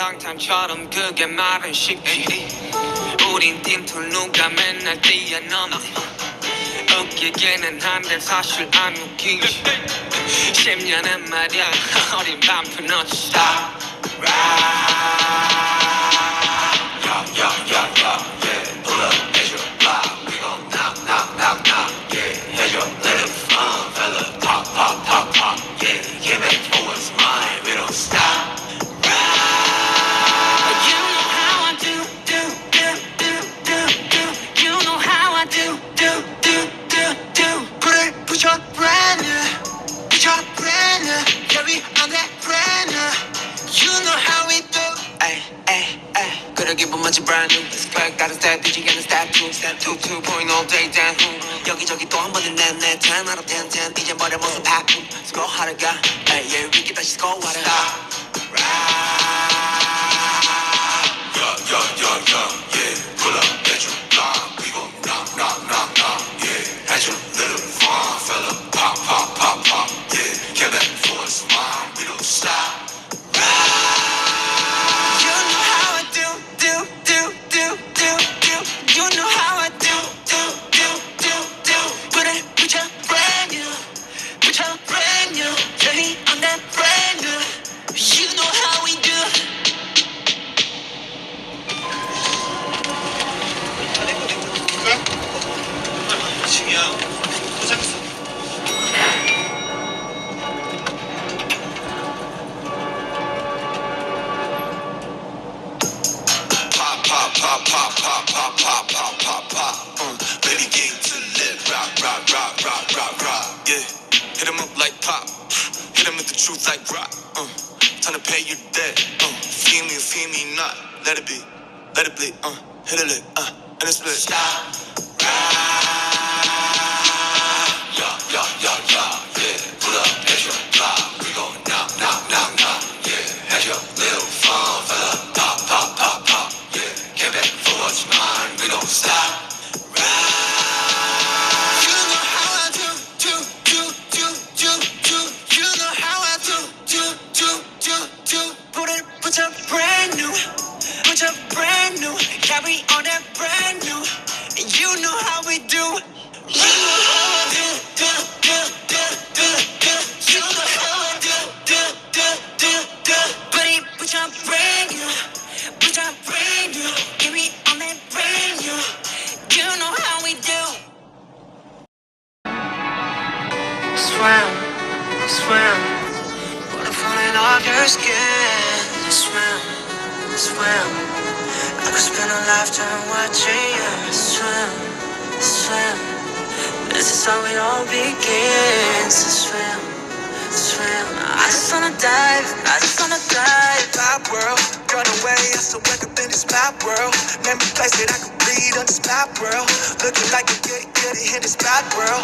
방탄처럼 그게 말은 쉽지 우린 팀툴 누가 맨날 뛰어넘어 웃기기는 한데 사실 안 웃기지 10년은 말이야 어린 반푼 너지 stop yeah pull up at your block we gon' knock yeah have your little fun fella pop yeah came back for what's mine we don't stop you know how I do you know how I do put your brand new yeah we on that brand new you know how we do ay 그래 기분 마치 brand new respect 다른 step 뒤지 않는 step 2 2.0 day down 여기저기 또 한 번은 내 10 out of 10 이제 머리 모습 바꿈 score 하러 가 yeah 위기 다시 score 하러 yeah pull up at your block we gon' knock yeah at your little fun fella pop yeah came back for what's mine we don't stop you know how I do you know how I do put your brand new Jenny on that brand new you know how we do 지금 포장했어 pop baby game to live rock yeah hit him up like pop hit him with the truth like rock time to pay you debt feel me not let it bleed hit a lick and it's split stop yeah pull up at your block we gon' knock yeah at your little fun fella pop yeah came back for what's mine we don't stop you know how I do you know how I do put your brand new carry on that brand new and you know how we do you know how I do you know how I do put your brand new carry on that brand new you know how we do swim wanna fall off your skin swim I could spend a lifetime watching you swim this is how it all begins swim I just wanna dive pop world run away I'm so wake up in this pop world name a place that I can breathe on this pop world looking like a goody in this pop world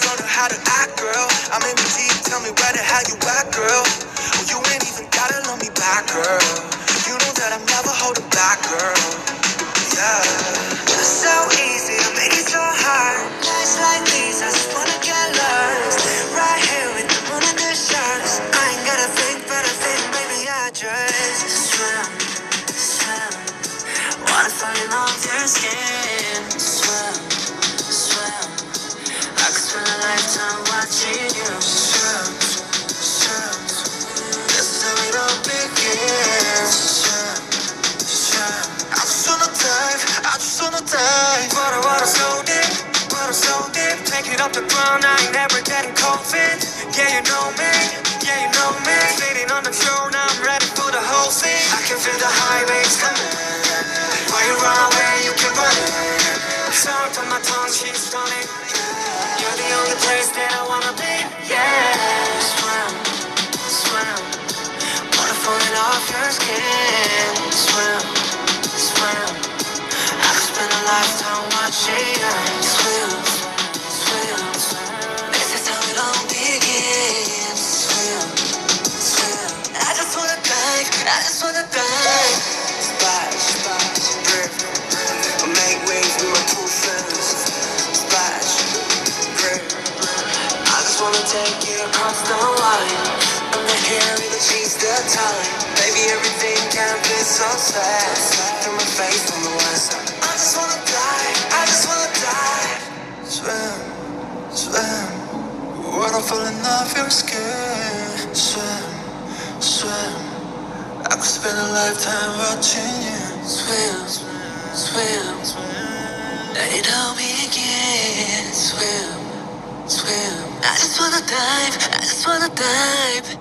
don't know how to act girl I'm in the deep tell me where the hell you at girl well you ain't even gotta love me back girl you know that I'm never holding back girl yeah it's so easy to make it so hard nights like these I just wanna get lost right here with the moon and the stars I ain't gotta think but I think baby I just swim wanna fall off your skin swim I could spend a lifetime watching you swim this is how it all begins swim I just wanna dive water so deep take it up the ground I ain't never getting cold feet yeah you know me sitting on the throne I'm ready for the whole thing I can feel the high waves coming while you run away you can run it salt on my tongue she's stunning you're the only place that I wanna be yeah swim wanna fall off your skin swim I could spend a lifetime watching you swim this is how it all begins swim I just wanna dive splash drip make waves with my two friends splash drip I just wanna take you across the line I'm the hair and the cheese the time Baby, everything can be so sad. Through my face from the west side. I just wanna die, I just wanna die. Swim, swim. When I'm falling off your skin. Swim, swim. I could spend a lifetime watching you. Swim, swim, swim. Let it all begin. Swim, swim. I just wanna dive, I just wanna dive.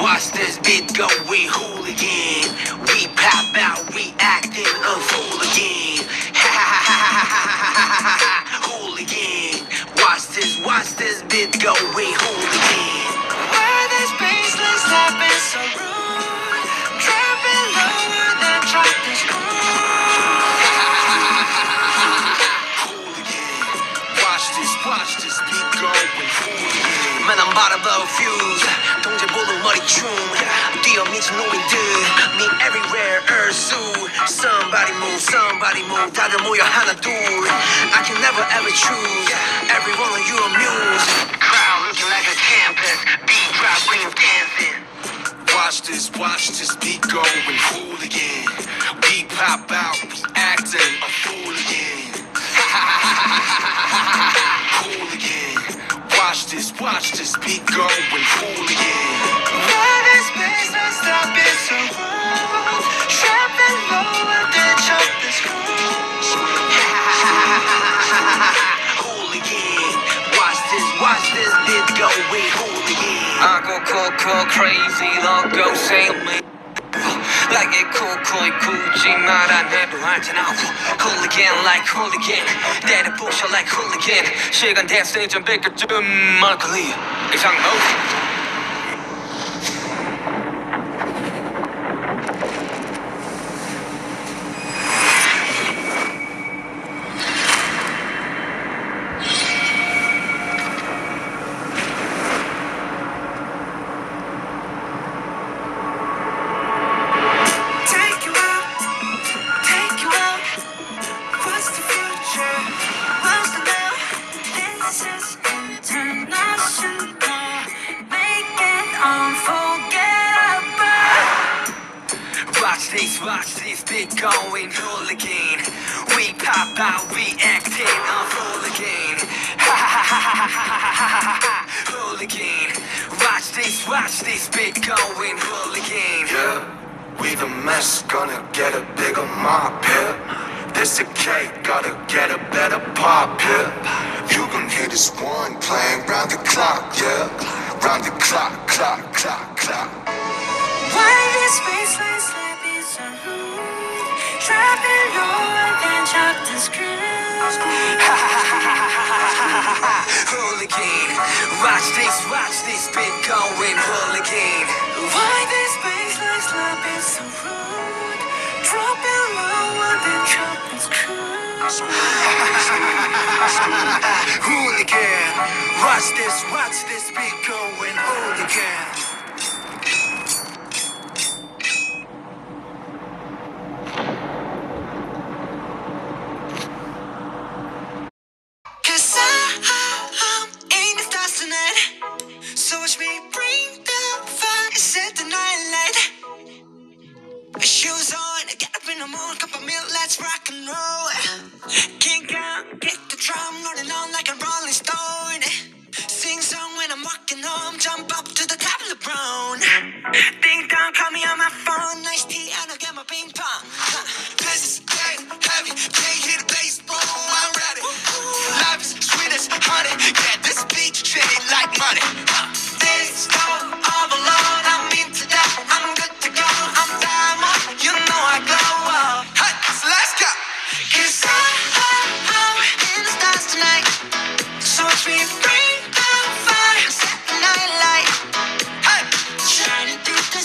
Watch this beat go, we hooligan. We pop out, we acting a fool again. Ha ha ha ha ha ha ha hooligan. Watch this beat go, we hooligan. Why this baseline slapping so rude? Trapping lower than drop this Hooligan. Watch this beat go, we hooligan. Man, I'm about to blow a fuse. 동제볼은 머리춤 뛰어 미친 노인들 Me everywhere 얼쑤 Somebody move 다들 모여 하나 둘 I can never ever choose Every one of you amuse Crowd looking like a campus Beat drop when you dancing Watch this beat going hooligan We pop out, we acting a fool again Hooligan Watch this beat going hooligan Why this baseline slapping so rude? Trapping lower than drop this Hooligan Watch this beat go with hooligan I go cool, crazy, loco, say me Like it cool, 굳이 말 안 해도 알잖아 Hooligan like hooligan 때려 부셔 like hooligan 시간 됐을 좀 비켜줌 막걸리 이상 no Watch this beat going hooligan We pop out, we acting a fool again Ha ha ha ha ha ha hooligan Watch this beat going hooligan Yeah, we the mess, gonna get a bigger mop here This a cake, gotta get a better pop here You gon' hear this one playing round the clock, yeah Round the clock Why this baseline slapping so rude? Trapping lower than drop the screws Hooligan Watch this beat going hooligan Why this baseline slapping so rude? Dropping lower than drop the screws Hooligan Watch this beat going hooligan I'm in the stars tonight So watch me bring the fire Set the night light Shoes on, get up in the moon Cup of milk, let's rock and roll Kick out, kick the drum Rolling on like a rolling stone Sing song when I'm walking home Jump up to the top of the brown Ding dong, call me on my phone Nice tea and I'll get my ping pong This is dead heavy, can't hear the bass boom, I'm ready Life is sweet as honey, yeah this beat treated like money This go all alone, I'm into that, I'm good to go I'm diamond, you know I glow up Hey, so let's go 'Cause I'm in the stars tonight So watch me bring the fire, set the night light Hey, Shining through the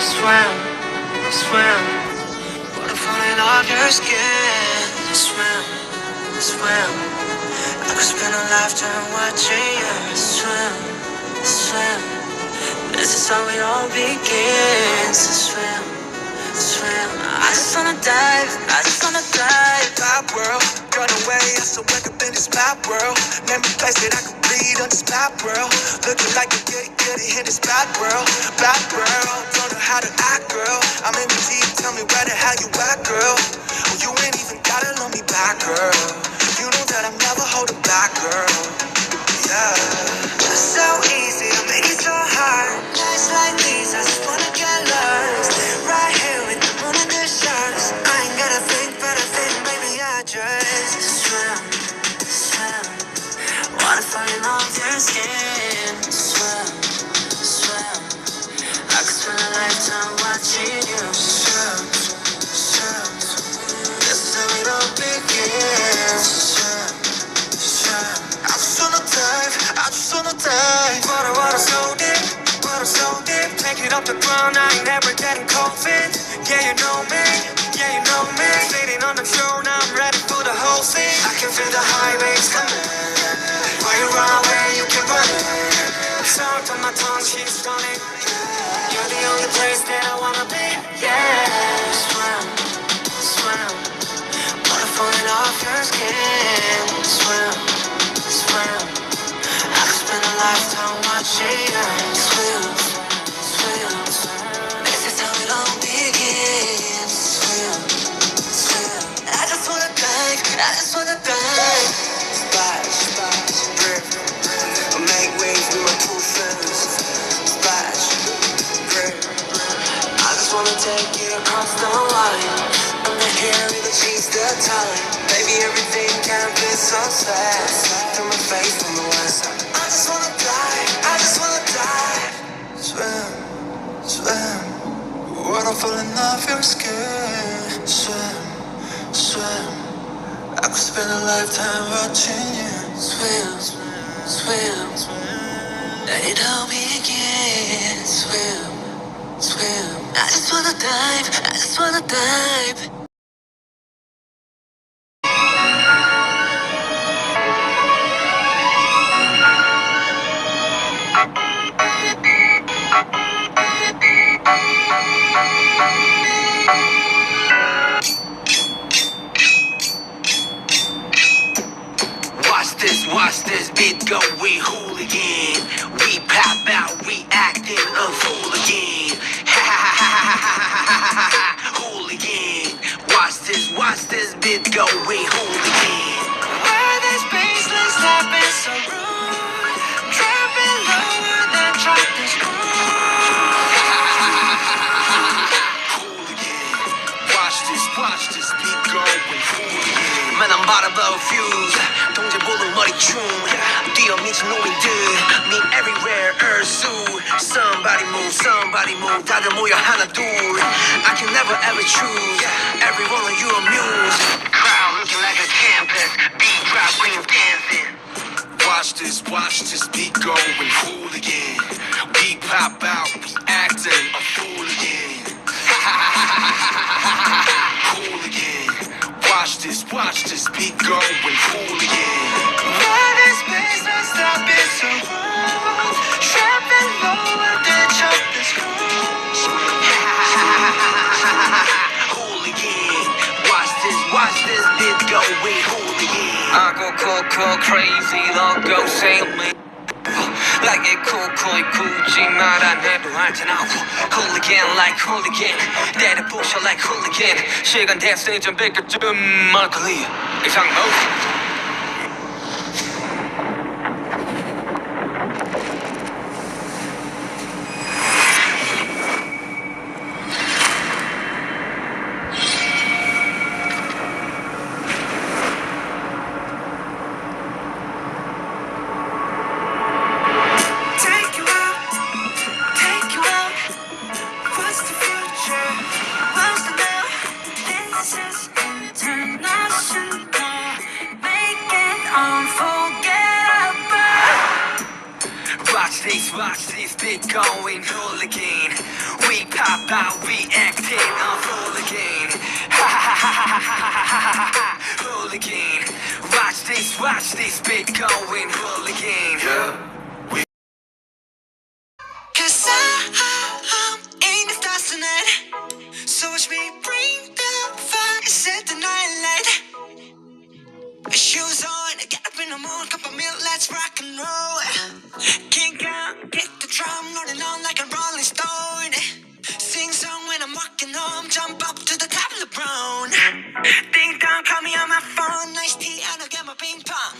swim, swim. What if falling off your skin? Swim, swim. I could spend a lifetime watching you swim, swim. This is how it all begins. Swim, swim. I just wanna dive, I just wanna dive. Map world, run away, I'm so wake up in this map world. Name a place that I can read on this map world. Looking like a goody in this bad world. Bad world, don't know how to act, girl. I'm in the deep, tell me where the hell you at, girl. Oh, you ain't even gotta love me back, girl. You know that I'm never holding back, girl. Yeah. It's so easy to make it so hard. Nights like these, I just wanna get lost. Right here with the moon and the stars. I ain't gotta think, but I think, baby, I just swim, swim. Wanna fall in love with your skin. Swim, swim. I could spend a lifetime watching you swim, swim. This is how it all begins. Swim, swim. I just wanna dive, I just wanna dive. Water so deep, water so deep. Take it off the ground, I ain't never getting cold feet. Yeah, you know me, yeah, you know me. Sitting on the throne, I'm ready for the whole scene. I can feel the highways coming. Why you run away, you can run it. Sound on my tongue, she's stunning. You're the only place that I wanna be, yeah. Swim, swim. Wanna falling off your skin. Swim, swim. I could spend a lifetime watching you swim, swim. This is how it all begins. Swim, swim. I just wanna dive, I just wanna dive. Splash, splash, rip. I make waves with my two friends. Splash, rip. I just wanna take you across the line. I'm the hair and the cheese, the time. Baby, everything can be so fast. Through my face from the west side. I just wanna dive, I just wanna dive. Swim, swim. Water falling off your skin. Swim, swim. I could spend a lifetime watching you. Swim, swim, swim. It all begins. Swim, swim. I just wanna dive, I just wanna dive. Watch this beat go, we hooligan. We pop out, we acting a fool again. Ha ha ha ha ha ha ha, hooligan. Watch this beat go, we hooligan. Where this baseline slapping so rude. Trapping lower than drop this groove. Hooligan. Watch this beat go, we hooligan. Man, I'm about to blow a fuse. 동제 볼은 머리춤. 뛰어 미친 놈인들. Me everywhere, earth Somebody move. 다들 모여 하나 둘. I can never ever choose. Every one of you a muse. Crowd looking like a campus. Beat drop, green dancing. Watch this beat go and hooligan. We pop out, we acting a fool again. Hooligan. Watch this beat go and hooligan. Where this baseline slapping so rude. Trapping lower than drop this groove. Hooligan. Watch this beat go and hooligan. I go crazy, don't go save me. Like it cool, 굳이 말 안 해도 알잖아. Hooligan like hooligan, 때려 부셔 like hooligan. 시간 됐으니 좀 비켜줘, 막걸리 이상 no. What's the now? This is international. watch this beat going hooligan. We pop out, we acting on hooligan. Ha ha ha ha ha ha ha ha hooligan. Watch this beat going hooligan. Yeah, we Cause I'm in the stars tonight. So watch me bring the fire, set the night light. Shoes on, get up in the morning, cup of milk, let's rock and roll. Kink out, get the drum, rolling on like a rolling stone. Sing song when I'm walking home, jump up to the top of the brown. Ding dong, call me on my phone, nice tea, and I'll get my ping pong.